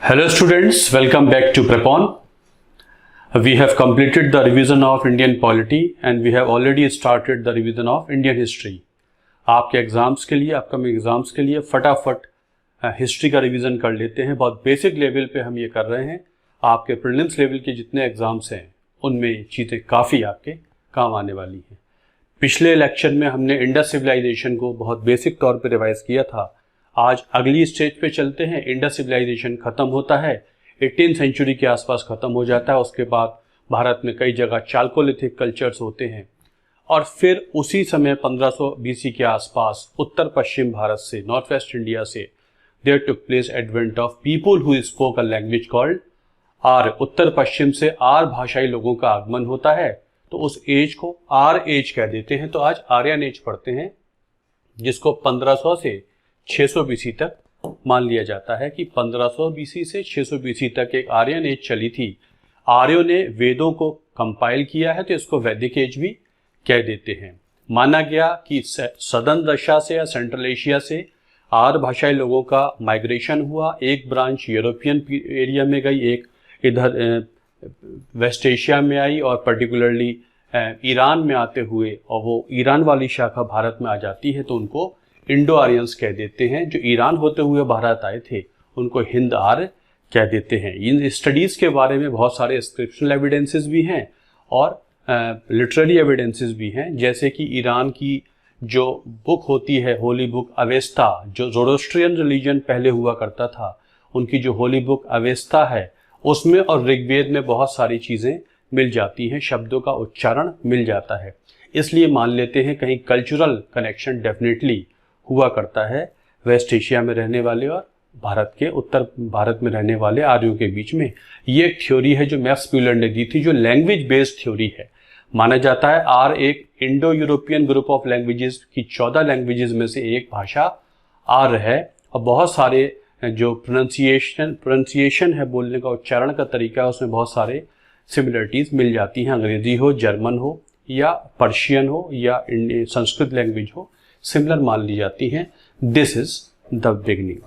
Hello students, welcome back to Prepon. We have completed the revision of Indian polity and we have already started the revision of Indian history. आपके exams के लिए, upcoming exams के लिए फटाफट history का revision कर लेते हैं। बहुत बेसिक लेवल पे हम ये कर रहे हैं। आपके प्रीलिम्स लेवल के जितने एग्जाम्स हैं उनमें चीज़ें काफ़ी आपके काम आने वाली हैं। पिछले लेक्चर में हमने इंडस सिविलाइजेशन को बहुत बेसिक तौर पे रिवाइज किया था। आज अगली स्टेज पे चलते हैं। इंडस सिविलाइजेशन ख़त्म होता है, 18वीं सेंचुरी के आसपास ख़त्म हो जाता है। उसके बाद भारत में कई जगह चाल्कोलिथिक कल्चर्स होते हैं और फिर उसी समय 1500 BC के आसपास उत्तर पश्चिम भारत से, नॉर्थ वेस्ट इंडिया से there took place advent of people who spoke a language called Arya. उत्तर पश्चिम से आर्य भाषाई लोगों का आगमन होता है, तो उस एज को आर्य एज कह देते हैं। तो आज आर्यन एज पढ़ते हैं, जिसको 1500 से 600 BC तक मान लिया जाता है कि 1500 BC से 600 BC तक एक आर्यन एज चली थी। आर्यों ने वेदों को कंपाइल किया है, तो इसको वैदिक एज भी कह देते हैं। माना गया कि सदर्न रशिया से या सेंट्रल एशिया से आर्य भाषाई लोगों का माइग्रेशन हुआ। एक ब्रांच यूरोपियन एरिया में गई, एक इधर वेस्ट एशिया में आई और पर्टिकुलरली ईरान में आते हुए, और वो ईरान वाली शाखा भारत में आ जाती है, तो उनको इंडो आर्यंस कह देते हैं। जो ईरान होते हुए भारत आए थे उनको हिंद आर्य कह देते हैं। इन स्टडीज़ के बारे में बहुत सारे स्क्रिप्शनल एविडेंसेस भी हैं और लिटरेरी एविडेंसेस भी हैं। जैसे कि ईरान की जो बुक होती है, होली बुक अवेस्ता, जो ज़ोरोस्ट्रियन रिलीजन पहले हुआ करता था, उनकी जो होली बुक अवेस्ता है उसमें और ऋग्वेद में बहुत सारी चीज़ें मिल जाती हैं, शब्दों का उच्चारण मिल जाता है। इसलिए मान लेते हैं कहीं कल्चरल कनेक्शन डेफिनेटली हुआ करता है वेस्ट एशिया में रहने वाले और भारत के उत्तर भारत में रहने वाले आर्यों के बीच में। ये एक थ्योरी है जो मैक्स म्यूलर ने दी थी, जो लैंग्वेज बेस्ड थ्योरी है। माना जाता है आर्य एक Indo European group of languages की 14 लैंग्वेजेस में से एक भाषा आर्य है, और बहुत सारे जो प्रोनाउंसिएशन है, बोलने का उच्चारण का तरीका है, उसमें बहुत सारे सिमिलरिटीज़ मिल जाती हैं। अंग्रेजी हो, जर्मन हो या पर्शियन हो या संस्कृत लैंग्वेज हो, सिमिलर मान ली जाती हैं। This is the beginning.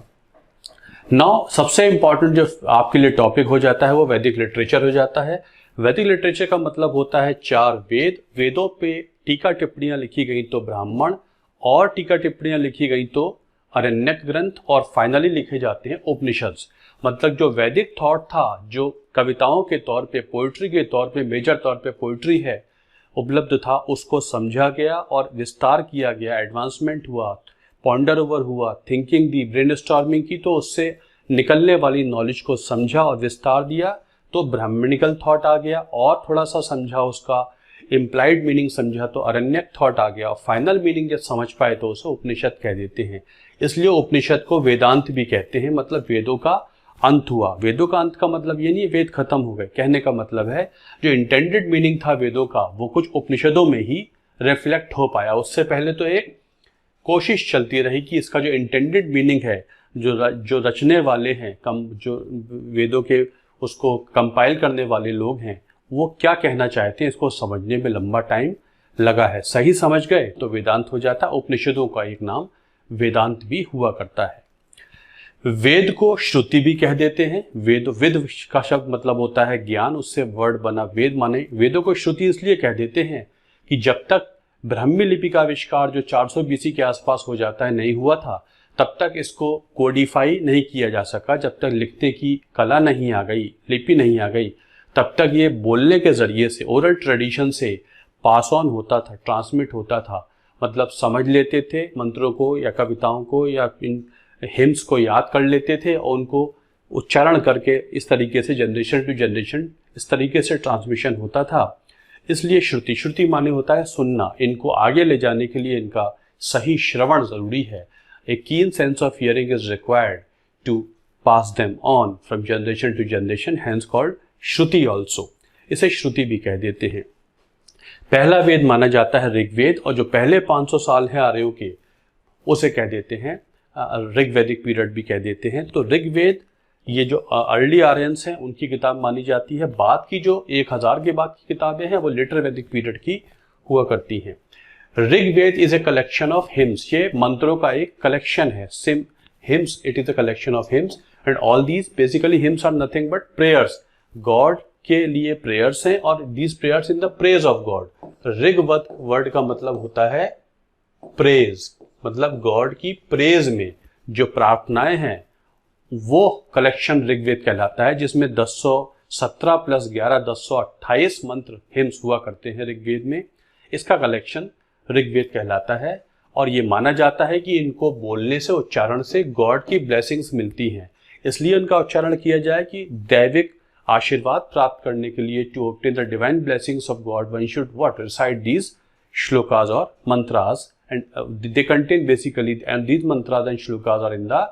Now सबसे इंपॉर्टेंट जो आपके लिए टॉपिक हो जाता है वो वैदिक लिटरेचर हो जाता है। वैदिक लिटरेचर का मतलब होता है 4 वेद। वेदों पे टीका टिप्पणियां लिखी गई तो ब्राह्मण, और टीका टिप्पणियां लिखी गई तो आरण्यक ग्रंथ, और फाइनली लिखे जाते हैं उपनिषद। मतलब जो वैदिक थॉट था, जो कविताओं के तौर पे, पोइट्री के तौर पे, मेजर तौर पे पोइट्री है उपलब्ध था, उसको समझा गया और विस्तार किया गया, एडवांसमेंट हुआ, पॉन्डर ओवर हुआ, थिंकिंग दी, ब्रेनस्टॉर्मिंग की, तो उससे निकलने वाली नॉलेज को समझा और विस्तार दिया, तो ब्राह्मणिकल थॉट आ गया, और थोड़ा सा समझा, उसका इम्प्लाइड मीनिंग समझा तो अरण्यक थॉट आ गया, और फाइनल मीनिंग जब समझ पाए तो उसे उपनिषद कह देते हैं। इसलिए उपनिषद को वेदांत भी कहते हैं। मतलब वेदों का अंत हुआ। वेदों का अंत का मतलब ये नहीं है वेद खत्म हो गए। कहने का मतलब है जो इंटेंडेड मीनिंग था वेदों का, वो कुछ उपनिषदों में ही रिफ्लेक्ट हो पाया। उससे पहले तो एक कोशिश चलती रही कि इसका जो इंटेंडेड मीनिंग है, जो रचने वाले हैं, जो वेदों के उसको कंपाइल करने वाले लोग हैं, वो क्या कहना चाहते हैं, इसको समझने में लंबा टाइम लगा है। सही समझ गए तो वेदांत हो जाता। उपनिषदों का एक नाम वेदांत भी हुआ करता है। वेद को श्रुति भी कह देते हैं। विद का शब्द मतलब होता है ज्ञान, उससे वर्ड बना वेद। माने वेदों को श्रुति इसलिए कह देते हैं कि जब तक ब्राह्मी लिपि का आविष्कार जो 400 BC के आसपास हो जाता है नहीं हुआ था, तब तक इसको कोडिफाई नहीं किया जा सका। जब तक लिखने की कला नहीं आ गई, लिपि नहीं आ गई, तब तक ये बोलने के जरिए से, ओरल ट्रेडिशन से पास ऑन होता था, ट्रांसमिट होता था। मतलब समझ लेते थे मंत्रों को या कविताओं को या इन हिम्स को याद कर लेते थे और उनको उच्चारण करके इस तरीके से जनरेशन टू जनरेशन इस तरीके से ट्रांसमिशन होता था। इसलिए श्रुति माने होता है सुनना। इनको आगे ले जाने के लिए इनका सही श्रवण जरूरी है। A keen sense of hearing is required to pass them on from generation to generation, hence called Shruti also. इसे श्रुति भी कह देते हैं। पहला वेद माना जाता है ऋग्वेद, और जो पहले 500 साल है आर्यों के, उसे कह देते हैं ऋग्वैदिक पीरियड भी कह देते हैं। तो ऋग्वेद ये जो अर्ली आर्यंस हैं उनकी किताब मानी जाती है। बाद की जो 1000 के बाद की किताबें हैं वो लेटर वैदिक पीरियड की हुआ करती हैं। Rigveda is a collection of hymns. ये मंत्रों का एक कलेक्शन है। Hymns, it is a collection of hymns. And all these basically hymns are nothing but prayers, god के लिए प्रेयर्स हैं और these prayers in the praise of god. Rigveda word का मतलब होता है प्रेज, मतलब गॉड की प्रेज में जो प्रार्थनाएं हैं वो कलेक्शन ऋग्वेद कहलाता है, जिसमें 1017 प्लस 11 1028 मंत्र हिम्स हुआ करते हैं ऋग्वेद में। इसका कलेक्शन ऋग्वेद कहलाता है और ये माना जाता है कि इनको बोलने से, उच्चारण से गॉड की ब्लेसिंग्स मिलती हैं, इसलिए उनका उच्चारण किया जाए कि दैविक आशीर्वाद प्राप्त करने के लिए to obtain the divine blessings of God one should what recite these shlokas और mantras and they contain basically and these mantras and shlokas are in the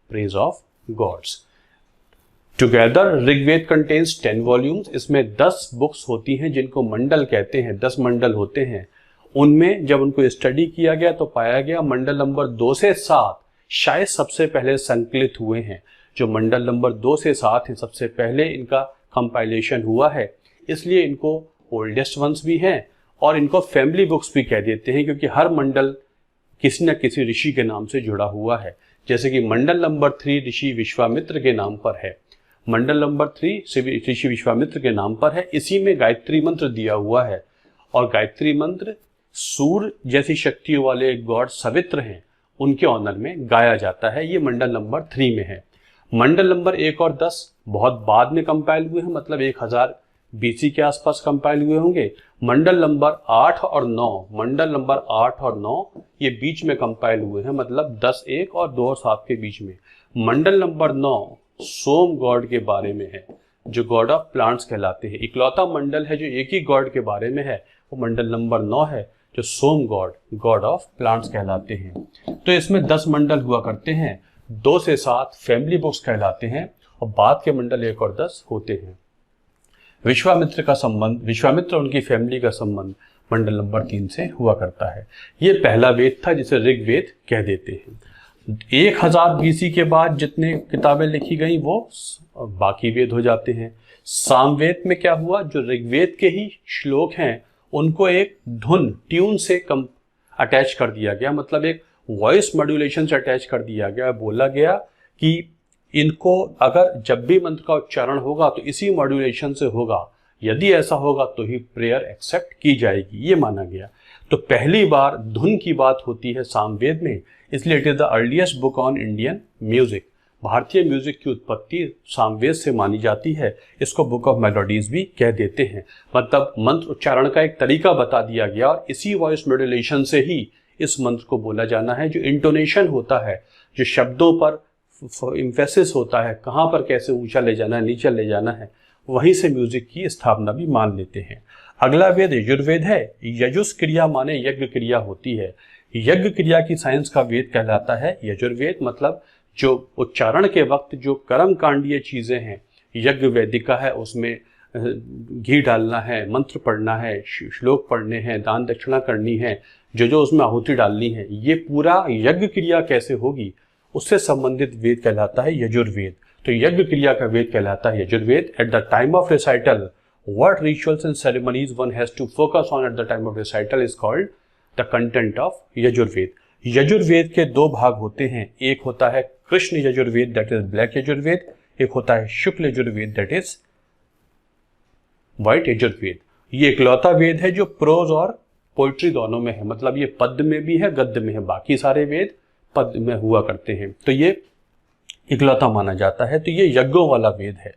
praise of gods. Together Rigveda contains 10 volumes. इसमें 10 बुक्स होती हैं जिनको मंडल कहते हैं, 10 मंडल होते हैं। उनमें जब उनको स्टडी किया गया तो पाया गया मंडल नंबर 2 से 7 शायद सबसे पहले संकलित हुए हैं। जो मंडल नंबर 2 से 7 है सबसे पहले इनका कंपाइलेशन हुआ है, इसलिए इनको ओल्डेस्ट वंस भी हैं और इनको फैमिली बुक्स भी कह देते हैं, क्योंकि हर मंडल किसी न किसी ऋषि के नाम से जुड़ा हुआ है। जैसे कि मंडल नंबर 3 ऋषि विश्वामित्र के नाम पर है, मंडल नंबर 3 ऋषि विश्वामित्र के नाम पर है। इसी में गायत्री मंत्र दिया हुआ है और गायत्री मंत्र सूर्य जैसी शक्तियों वाले गॉड सवित्र हैं, उनके ऑनर में गाया जाता है। ये मंडल नंबर 3 में है। मंडल नंबर 1 और 10 बहुत बाद में कंपाइल हुए हैं, मतलब 1000 BC के आसपास कंपाइल हुए होंगे। मंडल नंबर 8 और 9, मंडल नंबर 8 और 9 ये बीच में कंपाइल हुए हैं, मतलब 10-1 और 2 और 7 के बीच में। मंडल नंबर 9 सोम गॉड के बारे में है, जो गॉड ऑफ प्लांट्स कहलाते हैं। इकलौता मंडल है जो एक ही गॉड के बारे में है, वो मंडल नंबर 9 है, जो सोम गॉड, गॉड ऑफ प्लांट्स कहलाते हैं। तो इसमें 10 मंडल हुआ करते हैं, 2 से 7 फैमिली बुक्स कहलाते हैं और बाद के मंडल 1 और 10 होते हैं। विश्वामित्र का संबंध, विश्वामित्र और उनकी फैमिली का संबंध मंडल नंबर 3 से हुआ करता है। ये पहला वेद था जिसे ऋग्वेद कह देते हैं। 1000 BC के बाद जितने किताबें लिखी गई वो बाकी वेद हो जाते हैं। सामवेद में क्या हुआ, जो ऋग्वेद के ही श्लोक हैं उनको एक धुन, ट्यून से अटैच कर दिया गया, मतलब एक वॉइस मॉड्यूलेशन से अटैच कर दिया गया। बोला गया कि इनको अगर जब भी मंत्र का उच्चारण होगा तो इसी मॉड्यूलेशन से होगा, यदि ऐसा होगा तो ही प्रेयर एक्सेप्ट की जाएगी, ये माना गया। तो पहली बार धुन की बात होती है सामवेद में, इसलिए it is the earliest book on Indian music. भारतीय म्यूजिक की उत्पत्ति सामवेद से मानी जाती है। इसको बुक ऑफ मेलोडीज भी कह देते हैं, मतलब मंत्र उच्चारण का एक तरीका बता दिया गया और इसी वॉइस मॉड्यूलेशन से ही इस मंत्र को बोला जाना है। जो इंटोनेशन होता है, जो शब्दों पर इम्फेसिस होता है, कहाँ पर कैसे ऊंचा ले जाना है, नीचे ले जाना है, वहीं से म्यूजिक की स्थापना भी मान लेते हैं। अगला वेद यजुर्वेद है। यजुस क्रिया माने यज्ञ क्रिया होती है। यज्ञ क्रिया की साइंस का वेद कहलाता है यजुर्वेद, मतलब जो उच्चारण के वक्त जो कर्म कांडीय चीजें हैं, यज्ञ वेदिका है, उसमें घी डालना है, मंत्र पढ़ना है, श्लोक पढ़ने हैं, दान दक्षिणा करनी है, जो उसमें आहुति डालनी है, ये पूरा यज्ञ क्रिया कैसे होगी उससे संबंधित वेद कहलाता है यजुर्वेद। तो यज्ञ क्रिया का वेद कहलाता है Yajurveda. At the time of recital what rituals and ceremonies one has to focus on at the time of recital is called the content of Yajurveda. Yajurveda के 2 भाग होते हैं, एक होता है Krishna Yajurveda that is black Yajurveda, एक होता है Shukla Yajurveda that is white Yajurveda. ये इकलौता वेद है जो प्रोज और पोइट्री दोनों में है, मतलब ये पद्य में भी है, गद्य में है, बाकी सारे वेद पद्य में हुआ करते हैं, तो ये इकलौता माना जाता है। तो ये यज्ञों वाला वेद है।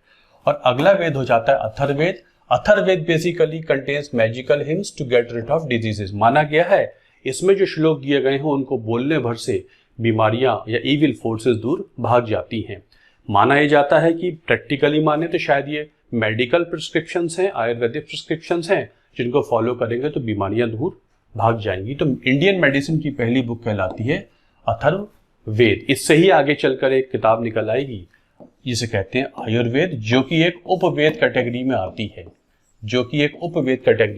और अगला वेद हो जाता है Atharvaveda. Atharvaveda basically contains magical hymns to get rid of diseases. माना गया है इसमें जो श्लोक दिए गए हैं उनको बोलने भर से बीमारियां या इविल फोर्सेस दूर भाग जाती हैं। माना यह जाता है कि प्रैक्टिकली माने तो शायद ये मेडिकल प्रिस्क्रिप्शंस हैं, आयुर्वेदिक प्रिस्क्रिप्शंस हैं, जिनको फॉलो करेंगे तो बीमारियां दूर भाग जाएंगी। तो इंडियन मेडिसिन की पहली बुक कहलाती है अथर्ववेद। इससे ही आगे चलकर एक किताब निकल आएगी जिसे कहते हैं आयुर्वेद, जो कि एक उपवेद कैटेगरी में आती है,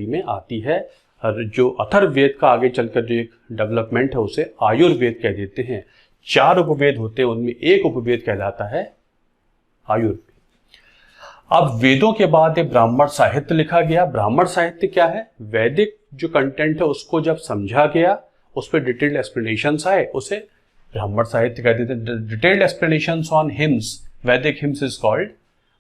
में आती है। और जो अथर्ववेद का आगे चलकर जो एक डेवलपमेंट है उसे आयुर्वेद कह देते हैं। 4 उपवेद होते हैं, उनमें एक उपवेद कहलाता है आयुर्वेद। अब वेदों के बाद एक ब्राह्मण साहित्य लिखा गया। ब्राह्मण साहित्य क्या है? वैदिक जो कंटेंट है उसको जब समझा गया, उस पर डिटेल्ड एक्सप्लेनेशंस आए, उसे ब्राह्मण साहित्य कह देते हैं। डिटेल्ड एक्सप्लेनेशंस ऑन हिम्स वैदिक हिम्स इज कॉल्ड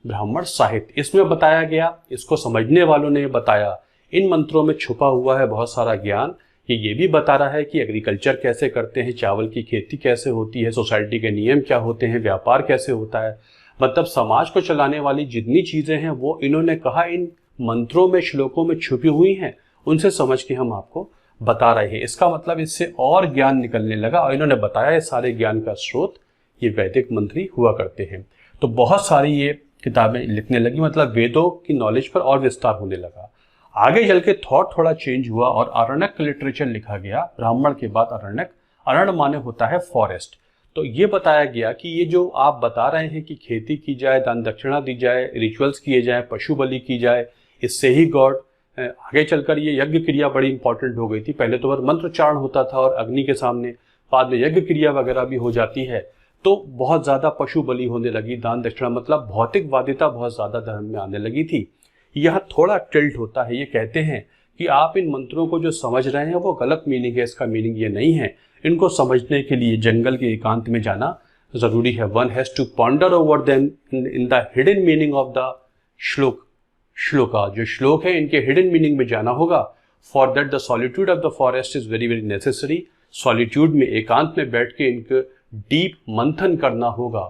ब्राह्मण साहित्य। इसमें बताया गया, इसको समझने वालों ने बताया, इन मंत्रों में छुपा हुआ है बहुत सारा ज्ञान। ये भी बता रहा है कि एग्रीकल्चर कैसे करते हैं, चावल की खेती कैसे होती है, सोसाइटी के नियम क्या होते हैं, व्यापार कैसे होता है, मतलब समाज को चलाने वाली जितनी चीज़ें हैं वो इन्होंने कहा इन मंत्रों में, श्लोकों में छुपी हुई हैं, उनसे समझ के हम आपको बता रहे हैं। इसका मतलब इससे और ज्ञान निकलने लगा और इन्होंने बताया ये सारे ज्ञान का स्रोत ये वैदिक मंत्र ही हुआ करते हैं। तो बहुत सारी ये किताबें लिखने लगी, मतलब वेदों की नॉलेज पर और विस्तार होने लगा। आगे चल के थॉट थोड़ा चेंज हुआ और अरण्यक लिटरेचर लिखा गया। ब्राह्मण के बाद अरण्यक, अरण्य माने होता है फॉरेस्ट। तो ये बताया गया कि ये जो आप बता रहे हैं कि खेती की जाए, दान दक्षिणा दी जाए, रिचुअल्स किए जाए, पशु बलि की जाए, इससे ही गॉड, आगे चलकर ये यज्ञ क्रिया बड़ी इंपॉर्टेंट हो गई थी। पहले तो बस मंत्रोच्चारण होता था और अग्नि के सामने, बाद में यज्ञ क्रिया वगैरह भी हो जाती है। तो बहुत ज़्यादा पशु बलि होने लगी, दान दक्षिणा, मतलब भौतिकवादिता बहुत ज़्यादा धर्म में आने लगी थी। यह थोड़ा टिल्ट होता है, ये कहते हैं कि आप इन मंत्रों को जो समझ रहे हैं वो गलत मीनिंग है, इसका मीनिंग ये नहीं है। इनको समझने के लिए जंगल के एकांत में जाना जरूरी है। One has to ponder over them in the hidden meaning of the shloka, जो श्लोक है इनके हिडन मीनिंग में जाना होगा। For that the solitude of the forest is very very necessary. Solitude में, एकांत में बैठ के इनको डीप मंथन करना होगा,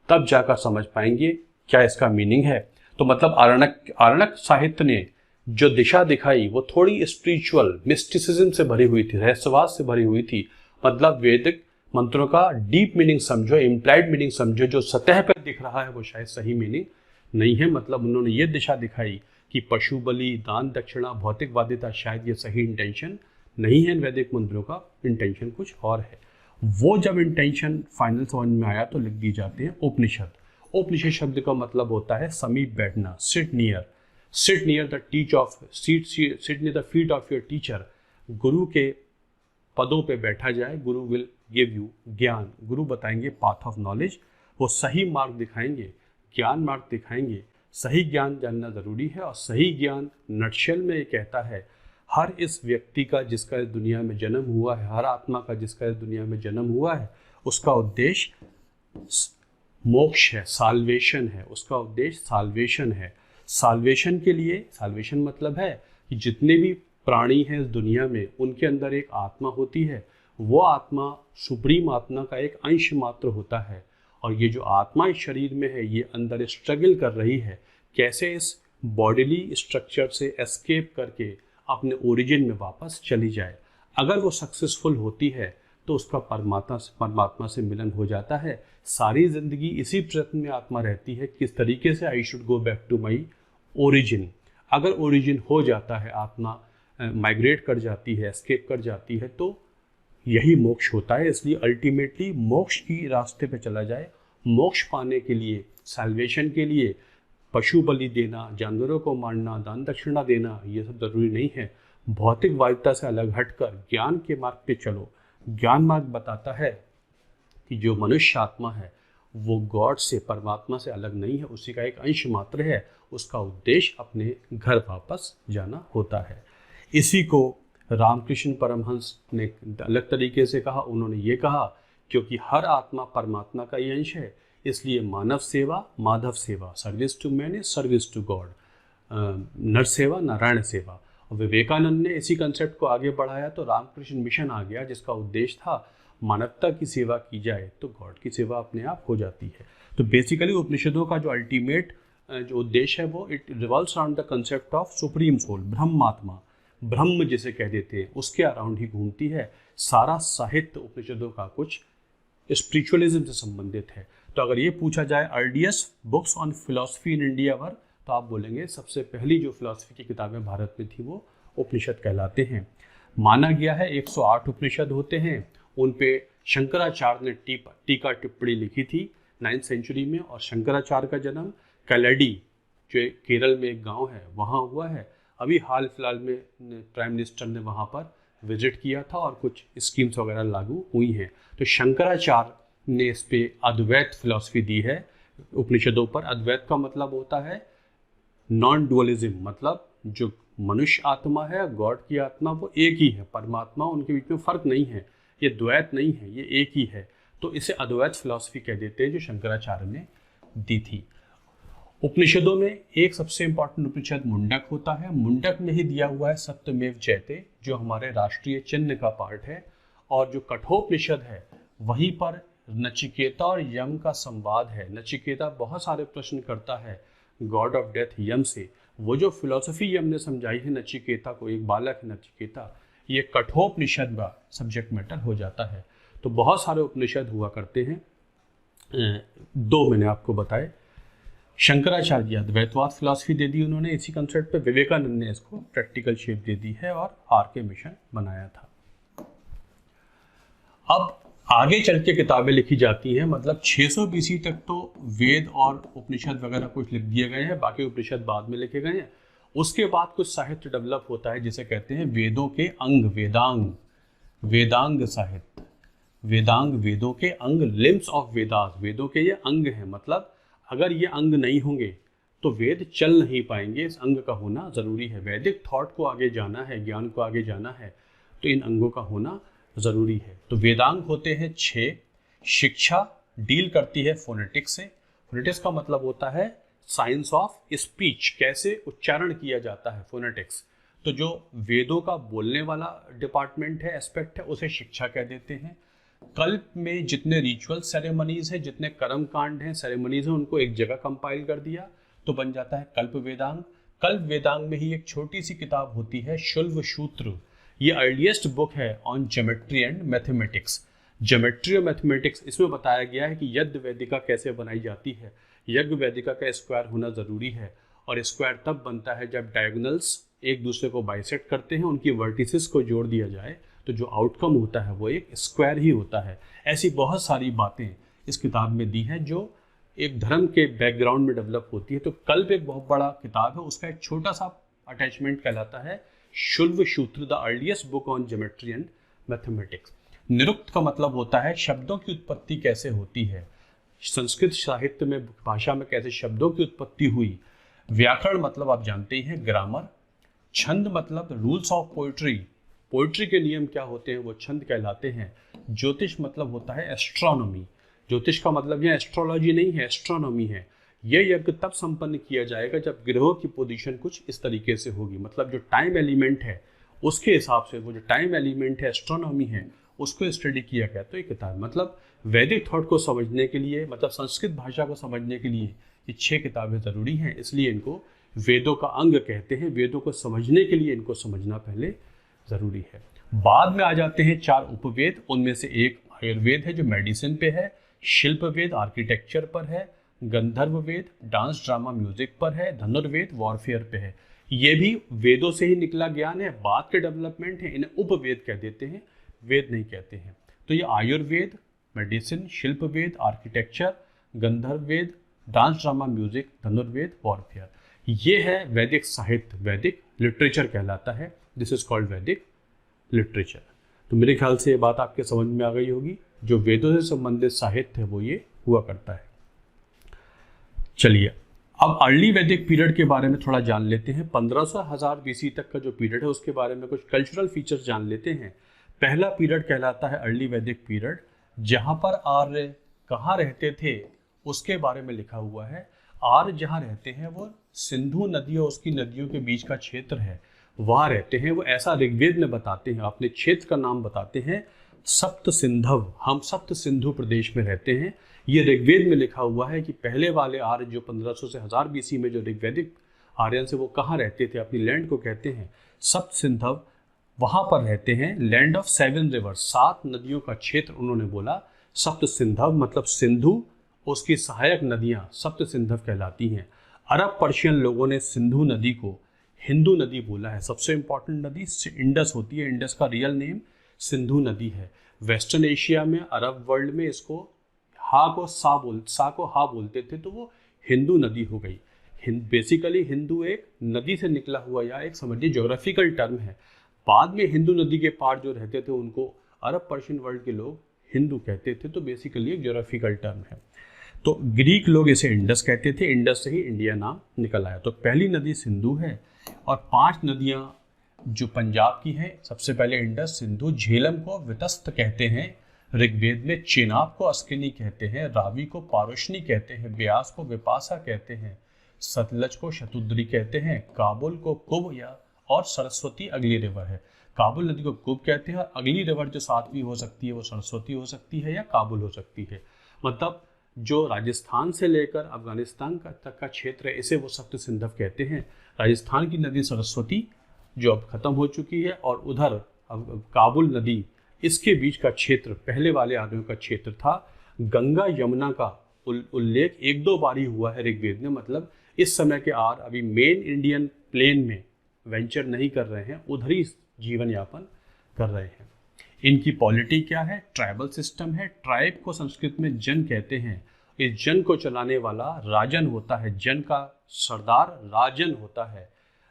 तब जाकर समझ पाएंगे क्या इसका मीनिंग है। तो मतलब अरण्यक साहित्य ने जो दिशा दिखाई वो थोड़ी स्पिरिचुअल, मिस्टिसिज्म से भरी हुई थी, रहस्यवाद से भरी हुई थी। मतलब वैदिक मंत्रों का डीप मीनिंग समझो, इम्प्लाइड मीनिंग समझो, जो सतह पर दिख रहा है वो शायद सही मीनिंग नहीं है। मतलब उन्होंने ये दिशा दिखाई कि पशु बलि, दान दक्षिणा, भौतिकवादिता, शायद ये सही इंटेंशन नहीं है। वैदिक मंत्रों का इंटेंशन कुछ और है। वो जब इंटेंशन फाइनल समझ में आया तो लिख दी जाते हैं उपनिषद। उपनिषद शब्द का मतलब होता है समीप बैठना, seat near the teach of seat near the feet of your teacher. गुरु के पदों पे बैठा जाए। गुरु विल गिव यू ज्ञान, गुरु बताएंगे पाथ ऑफ नॉलेज, वो सही मार्ग दिखाएंगे, ज्ञान मार्ग दिखाएंगे। सही ज्ञान जानना जरूरी है और सही ज्ञान नटशेल में ये कहता है हर इस व्यक्ति का जिसका इस दुनिया में जन्म हुआ है, हर आत्मा का जिसका इस दुनिया में जन्म हुआ है, उसका उद्देश्य मोक्ष है, साल्वेशन है। उसका उद्देश्य साल्वेशन है। साल्वेशन के लिए, साल्वेशन मतलब है कि जितने भी प्राणी हैं इस दुनिया में उनके अंदर एक आत्मा होती है। वो आत्मा सुप्रीम आत्मा का एक अंश मात्र होता है और ये जो आत्मा इस शरीर में है ये अंदर स्ट्रगल कर रही है कैसे इस बॉडीली स्ट्रक्चर से एस्केप करके अपने ओरिजिन में वापस चली जाए। अगर वो सक्सेसफुल होती है तो उसका परमात्मा से मिलन हो जाता है। सारी जिंदगी इसी प्रयत्न में आत्मा रहती है किस तरीके से I should go back to my origin. अगर ओरिजिन हो जाता है, आत्मा माइग्रेट कर जाती है, एस्केप कर जाती है, तो यही मोक्ष होता है। इसलिए अल्टीमेटली मोक्ष की रास्ते पे चला जाए। मोक्ष पाने के लिए, सैल्वेशन के लिए पशु बलि देना, जानवरों को मारना, दान दक्षिणा देना, ये सब जरूरी नहीं है। भौतिकवादिता से अलग हटकर ज्ञान के मार्ग पे चलो। ज्ञान मार्ग बताता है कि जो मनुष्य आत्मा है वो गॉड से, परमात्मा से अलग नहीं है, उसी का एक अंश मात्र है। उसका उद्देश्य अपने घर वापस जाना होता है। इसी को रामकृष्ण परमहंस ने अलग तरीके से कहा। उन्होंने ये कहा क्योंकि हर आत्मा परमात्मा का ही अंश है, इसलिए मानव सेवा माधव सेवा, service to man is service to god, नर सेवा नारायण सेवा। और विवेकानंद ने इसी कंसेप्ट को आगे बढ़ाया तो रामकृष्ण मिशन आ गया जिसका उद्देश्य था मानवता की सेवा की जाए तो गॉड की सेवा अपने आप हो जाती है। तो बेसिकली उपनिषदों का जो अल्टीमेट जो उद्देश्य है वो it revolves around the concept of supreme soul, Brahmatma, Brahm जिसे कह देते हैं, उसके अराउंड ही घूमती है। सारा साहित्य उपनिषदों का कुछ स्पिरिचुअलिज्म से संबंधित है। तो अगर ये पूछा जाए earliest books on philosophy in India were, तो आप बोलेंगे सबसे पहली जो फिलॉसफी की किताबें भारत में थी वो उपनिषद कहलाते हैं। माना गया है 108 उपनिषद होते हैं। उन पे शंकराचार्य ने टीका टिप्पणी लिखी थी 9th सेंचुरी में। और शंकराचार्य का जन्म कलडी, जो केरल में एक गांव है, वहाँ हुआ है। अभी हाल फिलहाल में प्राइम मिनिस्टर ने वहाँ पर विजिट किया था और कुछ स्कीम्स वगैरह लागू हुई हैं। तो शंकराचार्य ने इस पे अद्वैत फिलॉसफी दी है उपनिषदों पर। अद्वैत का मतलब होता है नॉन डुअलिज्म, मतलब जो मनुष्य आत्मा है, गॉड की आत्मा, वो एक ही है, परमात्मा, उनके बीच में फर्क नहीं है, ये द्वैत नहीं है, ये एक ही है। तो इसे अद्वैत फिलॉसफी कह देते हैं जो शंकराचार्य ने दी थी। उपनिषदों में एक सबसे इंपॉर्टेंट उपनिषद मुंडक होता है। मुंडक में ही दिया हुआ है सत्यमेव जयते, जो हमारे राष्ट्रीय चिन्ह का पार्ट है। और जो कठोपनिषद है वहीं पर नचिकेता और यम का संवाद है। नचिकेता बहुत सारे प्रश्न करता है गॉड ऑफ डेथ यम से। वो जो फिलॉसफी यम ने समझाई है नचिकेता को, एक बालक है नचिकेता, ये कठोपनिषद का सब्जेक्ट मैटर हो जाता है। तो बहुत सारे उपनिषद हुआ करते हैं। दो मैंने आपको बताए। शंकराचार्य द्वैतवाद फिलॉसफी दे दी उन्होंने इसी कंसेप्ट पे। विवेकानंद ने इसको प्रैक्टिकल शेप दे दी है और आरके मिशन बनाया था। अब आगे चल के किताबें लिखी जाती हैं, मतलब 600 BC तक तो वेद और उपनिषद वगैरह कुछ लिख दिए गए हैं, बाकी उपनिषद बाद में लिखे गए हैं। उसके बाद कुछ साहित्य डेवलप होता है जिसे कहते हैं वेदों के अंग, वेदांग, वेदांग साहित्य। वेदांग वेदों के अंग, लिम्स ऑफ वेदास, वेदों के ये अंग हैं। मतलब अगर ये अंग नहीं होंगे तो वेद चल नहीं पाएंगे, इस अंग का होना जरूरी है। वैदिक थॉट को आगे जाना है, ज्ञान को आगे जाना है, तो इन अंगों का होना जरूरी है। तो वेदांग होते हैं 6। शिक्षा डील करती है फोनेटिक्स से। फोनेटिक्स का मतलब होता है साइंस ऑफ स्पीच, कैसे उच्चारण किया जाता है, फोनेटिक्स। तो जो वेदों का बोलने वाला डिपार्टमेंट है, एस्पेक्ट है, उसे शिक्षा कह देते हैं। कल्प में जितने रिचुअल सेरेमनीज हैं, जितने कर्म कांड हैं, सेरेमनीज हैं, उनको एक जगह कंपाइल कर दिया तो बन जाता है कल्प वेदांग। कल्प वेदांग में ही एक छोटी सी किताब होती है शुल्व सूत्र। ये अर्लीस्ट बुक है on geometry and mathematics. Geometry और मैथमेटिक्स, इसमें बताया गया है कि यज्ञ वेदिका कैसे बनाई जाती है। यज्ञ वेदिका का स्क्वायर होना जरूरी है, और स्क्वायर तब बनता है जब डायगोनल्स एक दूसरे को बाइसेक्ट करते हैं, उनकी वर्टिसेस को जोड़ दिया जाए, तो जो आउटकम होता है वो एक स्क्वायर ही होता है। ऐसी बहुत सारी बातें इस किताब में दी हैं जो एक धर्म के बैकग्राउंड में डेवलप होती है। तो कल्प एक बहुत बड़ा किताब है, उसका एक छोटा सा अटैचमेंट कहलाता है Shulva Sutra, the earliest book on geometry and mathematics. Nirukta का मतलब होता है शब्दों की उत्पत्ति कैसे होती है, संस्कृत साहित्य में, भाषा में कैसे शब्दों की उत्पत्ति हुई। व्याकरण मतलब आप जानते ही हैं ग्रामर। छंद मतलब रूल्स ऑफ पोइट्री, पोइट्री के नियम क्या होते हैं वो छंद कहलाते हैं। ज्योतिष मतलब होता है एस्ट्रोनॉमी। ज्योतिष का मतलब यह एस्ट्रोलॉजी नहीं है, एस्ट्रोनॉमी है। यह यज्ञ तब संपन्न किया जाएगा जब ग्रहों की पोजीशन कुछ इस तरीके से होगी, मतलब जो टाइम एलिमेंट है उसके हिसाब से, वो जो टाइम एलिमेंट है, एस्ट्रोनॉमी है, उसको स्टडी किया गया। तो ये किताब मतलब वैदिक थॉट को समझने के लिए, मतलब संस्कृत भाषा को समझने के लिए ये 6 किताबें ज़रूरी हैं, इसलिए इनको वेदों का अंग कहते हैं। वेदों को समझने के लिए इनको समझना पहले ज़रूरी है। बाद में आ जाते हैं 4 उपवेद, उनमें से एक आयुर्वेद है जो मेडिसिन पे है, शिल्प वेद आर्किटेक्चर पर है, गंधर्व वेद डांस ड्रामा म्यूजिक पर है, धनुर्वेद वॉरफेयर पे है। ये भी वेदों से ही निकला ज्ञान है, बाद के डेवलपमेंट है, इन्हें उपवेद कह देते हैं, वेद नहीं कहते हैं। तो ये आयुर्वेद, मेडिसिन, शिल्प वेद, आर्किटेक्चर, गंधर्व वेद, डांस ड्रामा म्यूजिक, धनुर्वेद, वॉरफेयर, ये है वैदिक साहित्य, वैदिक लिटरेचर कहलाता है। दिस इज कॉल्ड वैदिक लिटरेचर। तो मेरे ख्याल से ये बात आपके समझ में आ गई होगी। जो वेदों से संबंधित साहित्य है वो ये हुआ करता है। चलिए अब अर्ली वैदिक पीरियड के बारे में थोड़ा जान लेते हैं। 1500-1000 BC तक का जो पीरियड है उसके बारे में कुछ कल्चरल फीचर्स जान लेते हैं। पहला पीरियड कहलाता है अर्ली वैदिक पीरियड, जहाँ पर आर्य कहाँ रहते थे उसके बारे में लिखा हुआ है। आर्य जहाँ रहते हैं वो सिंधु नदी और उसकी नदियों के बीच का क्षेत्र है, वहाँ रहते हैं। वो ऐसा ऋग्वेद में बताते हैं, अपने क्षेत्र का नाम बताते हैं सप्त सिंधव, हम सप्त सिंधु प्रदेश में रहते हैं। ये ऋग्वेद में लिखा हुआ है कि पहले वाले आर्य जो 1500 से 1000 BC में जो ऋग्वैदिक आर्यन से वो कहाँ रहते थे, अपनी लैंड को कहते हैं सप्त सिंधव, वहाँ पर रहते हैं। लैंड ऑफ 7 रिवर्स, 7 नदियों का क्षेत्र उन्होंने बोला। सप्त सिंधव मतलब सिंधु, उसकी सहायक नदियाँ सप्त सिंधव कहलाती हैं। अरब पर्शियन लोगों ने सिंधु नदी को हिंदू नदी बोला है। सबसे इंपॉर्टेंट नदी इंडस होती है, इंडस का रियल नेम सिंधु नदी है। वेस्टर्न एशिया में, अरब वर्ल्ड में इसको हा को हा बोलते थे, तो वो हिंदू नदी हो गई। बेसिकली हिंदू एक नदी से निकला हुआ या एक समझिए ज्योग्राफिकल टर्म है। बाद में हिंदू नदी के पार जो रहते थे उनको अरब पर्शियन वर्ल्ड के लोग हिंदू कहते थे, तो बेसिकली एक ज्योग्राफिकल टर्म है। तो ग्रीक लोग इसे इंडस कहते थे, इंडस से ही इंडिया नाम निकल आया। तो पहली नदी सिंधु है और 5 नदियाँ जो पंजाब की हैं, सबसे पहले इंडस, सिंधु, झेलम को वितस्त कहते हैं, ऋग्वेद में चेनाब को अस्किनी कहते हैं, रावी को पारोशनी कहते हैं, ब्यास को विपासा कहते हैं, सतलज को शतुद्री कहते हैं, काबुल को कुब या और सरस्वती अगली रिवर है। काबुल नदी को कुब कहते हैं और अगली रिवर जो सातवीं हो सकती है वो सरस्वती हो सकती है या काबुल हो सकती है। मतलब जो राजस्थान से लेकर अफगानिस्तान तक का क्षेत्र है इसे वो सप्त सिंधव कहते हैं। राजस्थान की नदी सरस्वती जो अब खत्म हो चुकी है और उधर काबुल नदी इसके बीच का क्षेत्र पहले वाले आदमियों का क्षेत्र था। गंगा यमुना का उल्लेख एक दो बार ही हुआ है ऋग्वेद में। मतलब इस समय के अभी मेन इंडियन प्लेन में वेंचर नहीं कर रहे हैं, उधर ही जीवन यापन कर रहे हैं। इनकी पॉलिटी क्या है? ट्राइबल सिस्टम है। ट्राइब को संस्कृत में जन कहते हैं। इस जन को चलाने वाला राजन होता है, जन का सरदार राजन होता है।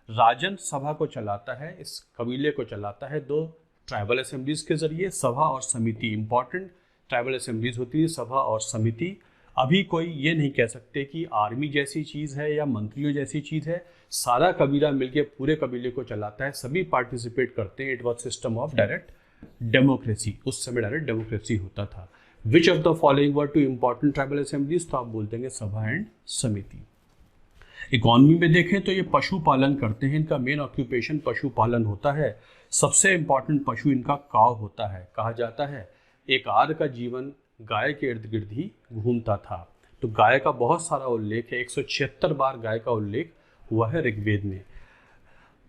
राजन सभा को चलाता है, इस कबीले को चलाता है दो ट्राइबल असेंबलीज के जरिए, सभा और समिति। इंपॉर्टेंट ट्राइबल असेंबलीज होती है सभा और समिति। अभी कोई ये नहीं कह सकते कि आर्मी जैसी चीज़ है या मंत्रियों जैसी चीज़ है। सारा कबीला मिलके पूरे कबीले को चलाता है, सभी पार्टिसिपेट करते हैं। It was system of direct democracy. उस समय डायरेक्ट डेमोक्रेसी होता था। Which of the following were two important tribal assemblies? तो आप बोल देंगे सभा एंड समिति। इकोनॉमी में देखें तो ये पशुपालन करते हैं, इनका मेन ऑक्यूपेशन पशुपालन होता है। सबसे इंपॉर्टेंट पशु इनका काव होता है। कहा जाता है एक आर्य का जीवन गाय के इर्द गिर्द ही घूमता था। तो गाय का बहुत सारा उल्लेख है, 176 बार गाय का उल्लेख हुआ है ऋग्वेद में।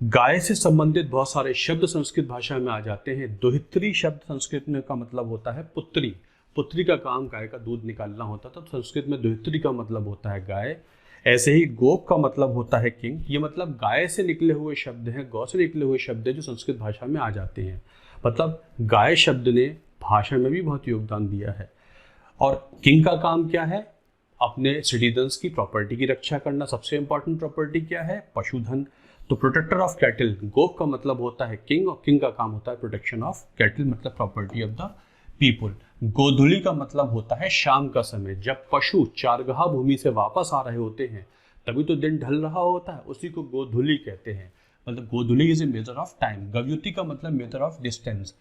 गाय से संबंधित बहुत सारे शब्द संस्कृत भाषा में आ जाते हैं। दोहित्री शब्द संस्कृत में का मतलब होता है पुत्री। पुत्री का काम गाय का दूध निकालना होता था, तो संस्कृत में दोहित्री का मतलब होता है गाय। ऐसे ही गोप का मतलब होता है किंग। ये मतलब गाय से निकले हुए शब्द हैं, गौ से निकले हुए शब्द हैं जो संस्कृत भाषा में आ जाते हैं। मतलब गाय शब्द ने भाषा में भी बहुत योगदान दिया है। और किंग का काम क्या है? अपने सिटीजन्स की प्रॉपर्टी की रक्षा करना। सबसे इंपॉर्टेंट प्रॉपर्टी क्या है? पशुधन। तो प्रोटेक्टर ऑफ कैटल, गोप का मतलब होता है किंग और किंग का काम होता है प्रोटेक्शन ऑफ कैटल, मतलब प्रॉपर्टी ऑफ द पीपुल। गोधूली का मतलब होता है शाम का समय, जब पशु चारगाह भूमि से वापस आ रहे होते हैं तभी तो दिन ढल रहा होता है, उसी को गोधूली कहते हैं। मतलब Godhuli is a measure of time. Gavyuti का मतलब मेजर ऑफ डिस्टेंस।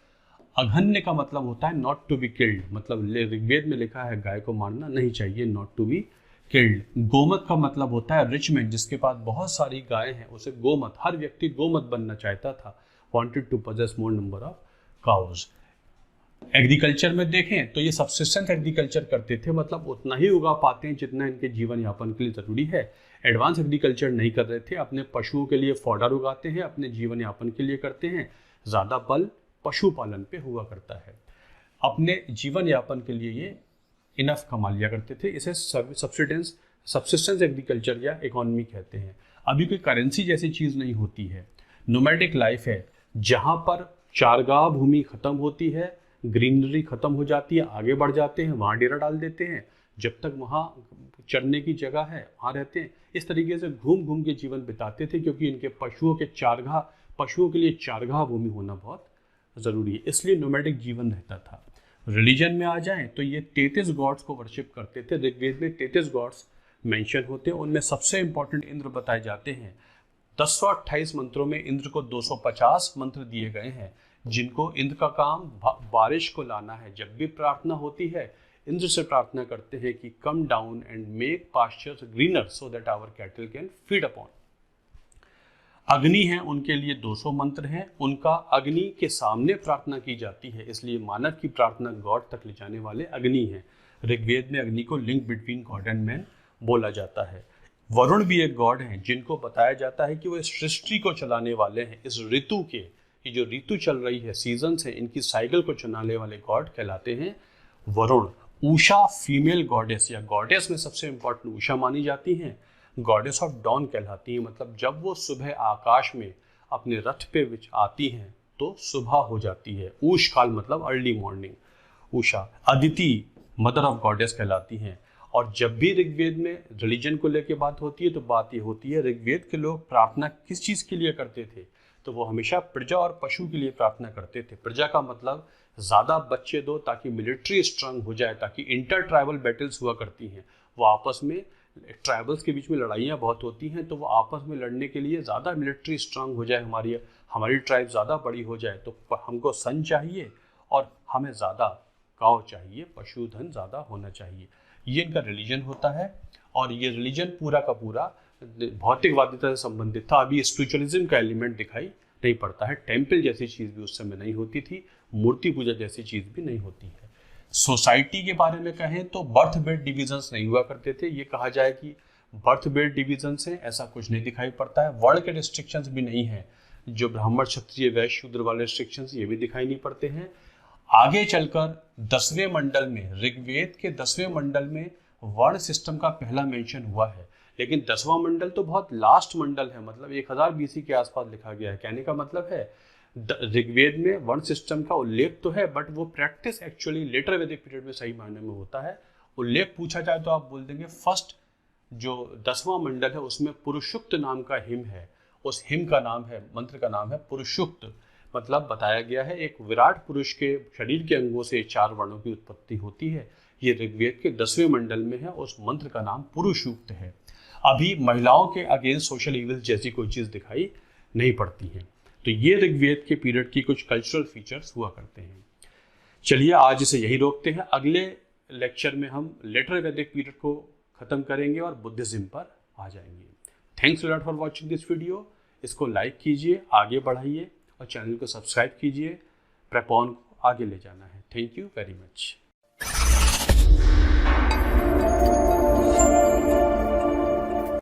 अघन्य का मतलब होता है नॉट टू बी किल्ड, मतलब ऋग्वेद में लिखा है गाय को मारना नहीं चाहिए, not to be killed. Gomat का मतलब होता है रिच मैन, जिसके पास बहुत सारी गायें हैं उसे गोमत, हर व्यक्ति गोमत बनना चाहता था, wanted to possess more number of cows. Agriculture में देखें तो ये सबसिस्टेंस एग्रीकल्चर करते थे, मतलब उतना ही उगा पाते हैं जितना इनके जीवन यापन के लिए ज़रूरी है। एडवांस एग्रीकल्चर नहीं कर रहे थे, अपने पशुओं के लिए फॉडर उगाते हैं, अपने जीवन यापन के लिए करते हैं। ज़्यादा बल पशुपालन पे हुआ करता है। अपने जीवन यापन के लिए ये इनफ कमा लिया करते थे। इसे सबसिस्टेंस एग्रीकल्चर या इकोनॉमी कहते हैं। अभी कोई करेंसी जैसी चीज़ नहीं होती है। नोमैडिक लाइफ है, जहाँ पर चारगाह भूमि खत्म होती है, ग्रीनरी खत्म हो जाती है, आगे बढ़ जाते हैं, वहाँ डेरा डाल देते हैं, जब तक वहाँ चरने की जगह है वहाँ रहते हैं। इस तरीके से घूम घूम के जीवन बिताते थे, क्योंकि इनके पशुओं के लिए चारगाह भूमि होना बहुत ज़रूरी है, इसलिए नोमैडिक जीवन रहता था। रिलीजन में आ जाएं तो ये 33 गॉड्स को वर्शिप करते थे। ऋग्वेद में 33 गॉड्स मेंशन होते हैं, उनमें सबसे इंपॉर्टेंट इंद्र बताए जाते हैं। 1028 मंत्रों में इंद्र को 250 मंत्र दिए गए हैं, जिनको इंद्र का काम बारिश को लाना है। जब भी प्रार्थना होती है इंद्र से प्रार्थना करते हैं कि come down and make pastures greener so that our cattle can feed upon. Agni है, उनके लिए 200 मंत्र हैं, उनका अग्नि के सामने प्रार्थना की जाती है, इसलिए मानव की प्रार्थना गॉड तक ले जाने वाले अग्नि हैं। ऋग्वेद में अग्नि को link between God and man बोला जाता है। वरुण भी एक गॉड हैं, जिनको बताया जाता है कि वो इस सृष्टि को चलाने वाले हैं। इस ऋतु के, ये जो ऋतु चल रही है, सीजन्स है, इनकी साइकिल को चलाने वाले गॉड कहलाते हैं वरुण। उषा फीमेल गॉडेस या गॉडेस में सबसे इंपॉर्टेंट उषा मानी जाती हैं। गॉडेस ऑफ डॉन कहलाती हैं, मतलब जब वो सुबह आकाश में अपने रथ पे आती हैं तो सुबह हो जाती है। ऊष काल मतलब early morning. Usha Aditi mother of goddess कहलाती हैं। और जब भी ऋग्वेद में रिलीजन को लेकर बात होती है तो बात ये होती है ऋग्वेद के लोग प्रार्थना किस चीज़ के लिए करते थे, तो वो हमेशा प्रजा और पशु के लिए प्रार्थना करते थे। प्रजा का मतलब ज़्यादा बच्चे दो ताकि मिलिट्री स्ट्रांग हो जाए, ताकि इंटर ट्राइबल बैटल्स हुआ करती हैं, वो आपस में ट्राइबल्स के बीच में लड़ाइयाँ बहुत होती हैं, तो वो आपस में लड़ने के लिए ज़्यादा मिलिट्री स्ट्रांग हो जाए, हमारी ट्राइब ज़्यादा बड़ी हो जाए, तो हमको सन चाहिए और हमें ज़्यादा काउ चाहिए, पशुधन ज़्यादा होना चाहिए। ये इनका रिलीजन होता है और ये रिलीजन पूरा का पूरा भौतिकवादिता से संबंधित था। अभी स्पिरिचुअलिज्म का एलिमेंट दिखाई नहीं पड़ता है। टेम्पल जैसी चीज़ भी उस समय नहीं होती थी, मूर्ति पूजा जैसी चीज़ भी नहीं होती है। सोसाइटी के बारे में कहें तो बर्थ बेड डिविजन्स नहीं हुआ करते थे। ये कहा जाए कि बर्थ बेड डिविजन्स हैं, ऐसा कुछ नहीं दिखाई पड़ता है। वर्ण के रिस्ट्रिक्शंस भी नहीं है, जो ब्राह्मण क्षत्रिय वैश्य शूद्र वाले रिस्ट्रिक्शंस ये भी दिखाई नहीं पड़ते हैं। आगे चलकर 10वें मंडल में, ऋग्वेद के 10वें मंडल में वर्ण सिस्टम का पहला मेंशन हुआ है, लेकिन 10वां मंडल तो बहुत लास्ट मंडल है, मतलब 1000 BC के आसपास लिखा गया है। कहने का मतलब है ऋग्वेद में वर्ण सिस्टम का उल्लेख तो है, बट वो प्रैक्टिस एक्चुअली लेटर वैदिक पीरियड में सही मायने में होता है। उल्लेख पूछा जाए तो आप बोल देंगे फर्स्ट जो 10वां मंडल है उसमें पुरुषुक्त नाम का हिम है, उस हिम का नाम है, मंत्र का नाम है पुरुषुक्त। मतलब बताया गया है एक विराट पुरुष के शरीर के अंगों से 4 वर्णों की उत्पत्ति होती है। ये ऋग्वेद के 10वें मंडल में है, उस मंत्र का नाम पुरुषुक्त है। अभी महिलाओं के अगेंस्ट सोशल इविल्स जैसी कोई चीज़ दिखाई नहीं पड़ती है। तो ये ऋग्वेद के पीरियड की कुछ कल्चरल फीचर्स हुआ करते हैं। चलिए आज इसे यही रोकते हैं। अगले लेक्चर में हम लेटर वैदिक पीरियड को खत्म करेंगे और बुद्धिज्म पर आ जाएंगे। Thanks lot for watching this video. इसको लाइक कीजिए, आगे बढ़ाइए और चैनल को सब्सक्राइब कीजिए। प्रेपॉन को आगे ले जाना है। Thank you very much.